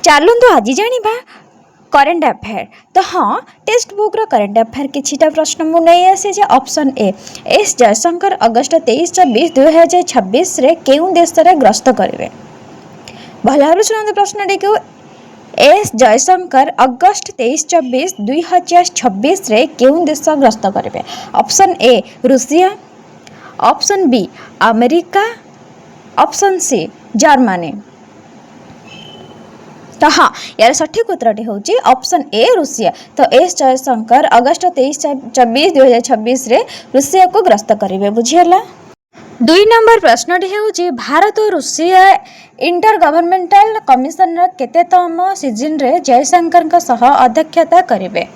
चलतु आज जाना करेन्ट अफेयर। तो हाँ, टेक्स्ट बुक रो करेन्ट अफेयर किछिटा प्रश्न मु नहीं आसी जे ऑप्शन ए एस जयशंकर अगस्त 23-24-2026 रे केउं देश रे ग्रस्त करिवे। भला सुनंदु प्रश्न देखो। एस जयशंकर अगस्त 23-24-2026 रे केउं देश ग्रस्त करिवे। Option A Russia, option B America, option C Germany. तो हाँ, यार सठिक उत्तर होची ऑप्शन ए रूसिया। तो एस जयशंकर अगस्त 23-24-2026 रे रूसिया को ग्रस्त करिवे। बुझियला। 2 नंबर प्रश्न होची भारत और रूसिया इंटर गवर्नमेंटल कमिशन केतेतम सीजन रे जयशंकर सह अध्यक्षता करिवे।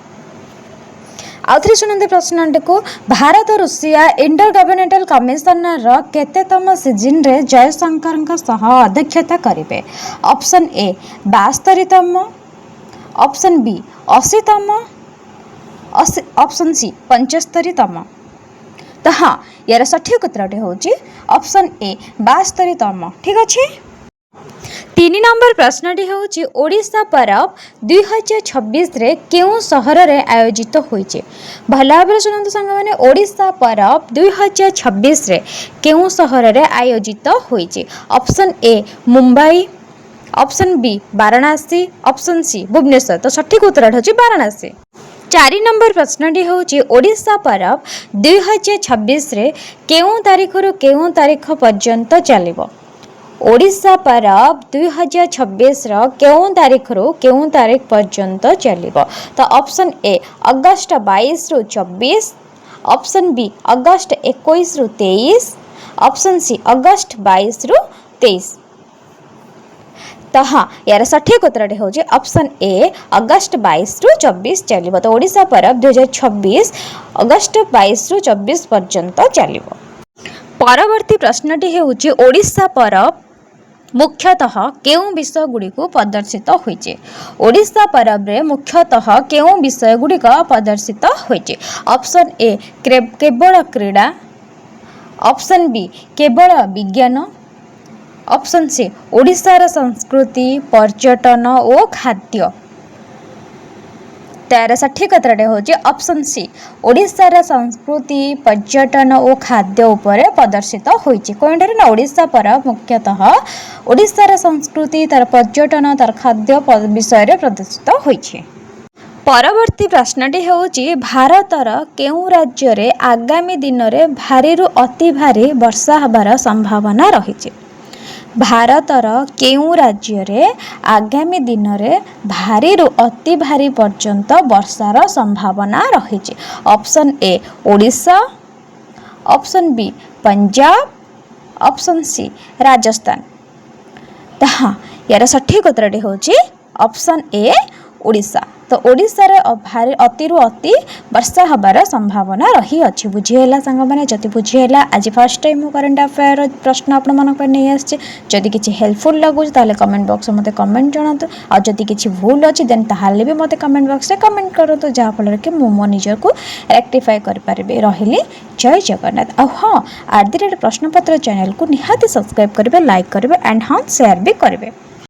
आउथरे सुनंदे प्रश्न को भारत और रूसिया इंटर गवर्नमेंटल कमिशन केतेतम सीजन रे जयशंकर सह अध्यक्षता करिवे। ऑप्शन ए 72तम, ऑप्शन बी 80तम, ऑप्शन सी 75तम। तो हाँ, यार सठिक उत्तर होची ऑप्शन ए 72तम। ठीक अच्छे। 3 नंबर प्रश्न होची ओडिशा परब 2026 रे केउं सहर रे आयोजित होइचे। भला भाबरे सुनंतु संग माने ओडिशा परब 2026 रे केउं सहर रे आयोजित होइचे। Option A Mumbai, option B Varanasi, option C Bhubaneswar. तो सठिक उत्तर होची वाराणसी। 4 नंबर प्रश्न होची ओडिशा परब 2026 रे केउं तारीख रु केउं तारीख पर्यंत चलिबो। ओडिशा परब 2026 केउं तारीख रु केउं तारीख पर्यंत चलिबो। तो ऑप्शन ए अगस्त 22 रु 24, ऑप्शन बी अगस्त 21 रु 23, ऑप्शन सी अगस्त 22 रु 23। तो हाँ, यार सठिक उत्तर होची ऑप्शन ए अगस्त 22 रु 24 चलिबो। तो ओडिशा परब 2026 अगस्त 22 रु 24 पर्यंत चलिबो। परवर्ती प्रश्नटी होची ओडिशा परब मुख्यतः केउं विषय गुड़िक प्रदर्शित होइचे। ओडिशा परब रे मुख्यतः केउं विषय गुड़िक प्रदर्शित होइचे। ऑप्शन ए केवल क्रीड़ा, ऑप्शन बी केवल विज्ञान, ऑप्शन सी ओडिशार संस्कृति, पर्यटन और खाद्य। तार सठिक उत्तर होची ऑप्शन सी ओडिशार संस्कृति, पर्यटन और खाद्य उपरे प्रदर्शित होइची। कोइंटारे ना ओडिशा परब मुख्यतः ओडिशार संस्कृति, तार पर्यटन, तार खाद्य विषय रे प्रदर्शित होइची। परवर्ती प्रश्नटी होची भारतर केउं राज्य रे आगामी दिन रे भारी रु अति भारी वर्षा हबार संभावना रहिची। भारतर केउं राज्य रे आगामी दिन रे भारी रु अति भारी पर्यंत वर्षार संभावना रहिची। Option A Odisha, option B Punjab, option C Rajasthan. तो हाँ, यार सठिक उत्तर होची ऑप्शन ए ओडिशा। तो ओडिशा रे भारी अति रु अति वर्षा हबार संभावना रही अछि। बुझिहेला संग माने जति बुझिहेला आज फर्स्ट टाइम मु करंट अफेयर प्रश्न आपण मन पर नहीं आछे। जदि किछि हेल्पफुल लागु ताले कमेंट बॉक्स में मते कमेंट जणातु। आ जदि किछि भूल अछि देन ताहाले भी मते कमेंट बॉक्स रे कमेंट करतो, जहा फल के मु मो निजर को रेक्टिफाई कर पारबे। रहिली जय जगन्नाथ। आ हाँ, @ प्रश्नपत्र चैनल को निहाती सब्सक्राइब करेंगे, लाइक करेंगे एंड हाँ शेयर भी करेंगे।